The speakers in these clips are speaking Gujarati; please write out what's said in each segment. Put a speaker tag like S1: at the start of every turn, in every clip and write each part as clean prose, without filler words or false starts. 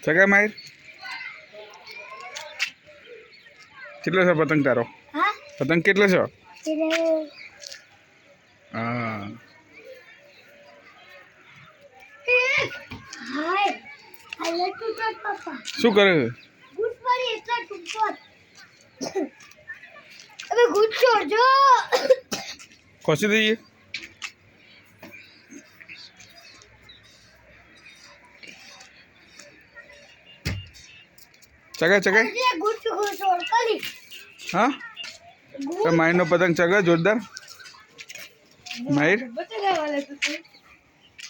S1: ચગા માહિર કેટલો છે પતંગ તારો? પતંગ કેટલો છે? હા શું કરે? ખસી દઈએ ચગા ચગા હા તો માહિરનો પતંગ ચગા જોરદાર માહિર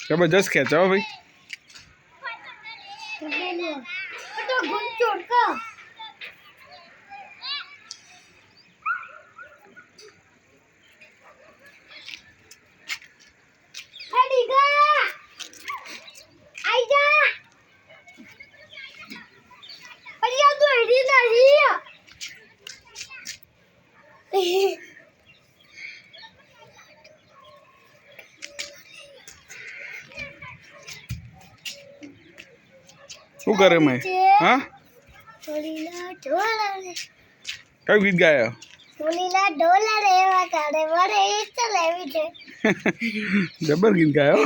S1: જબરજસ્ત ખેંચાવો ભાઈ શું કરે મેં હા કયું ગીત ગાયા જબર ગીત ગાયો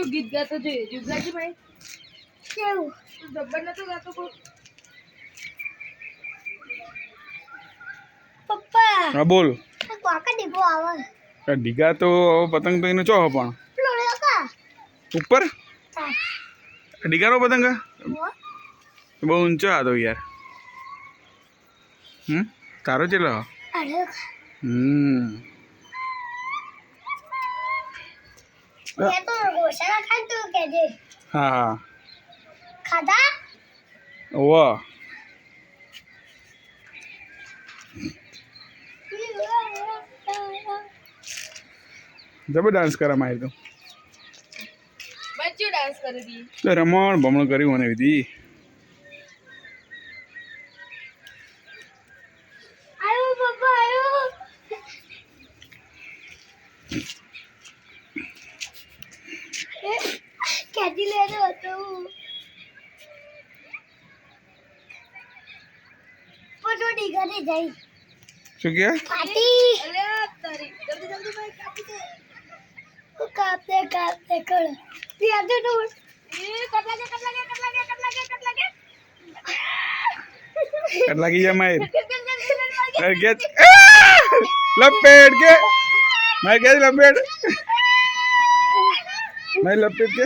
S2: ગીત ગાતો જોઈએ જુગાજી ભાઈ કેવું જબર નતો ગાતો કોઈ પપ્પા
S1: હા બોલ
S2: કાકા દીપો આવે
S1: ડીગા તો પતંગ તો એનો ચો પણ ઉપર ડીગાનો પતંગ બહુ ઊંચો હતો યાર તારો ચેલો હા
S2: ખાધા
S1: વાહ જબર ડાન્સ કરા માહિર તો
S2: બચ્ચું ડાન્સ કરી દી
S1: રમણ ભમણ કર્યું મને વિધિ
S2: આયો પપ્પા આયો કેજી લેતો હતો પોટો ડીગાને જઈ
S1: શું કે
S2: પાટી અરે તારી જલ્દી જલ્દી ભાઈ કાપી દે કાપતે કર ત્યાં તો એ કટ લાગે
S1: કટ લાગી જાય માહિર get લપેટ કે માહિર કે લપેટ માહિર લપેટ કે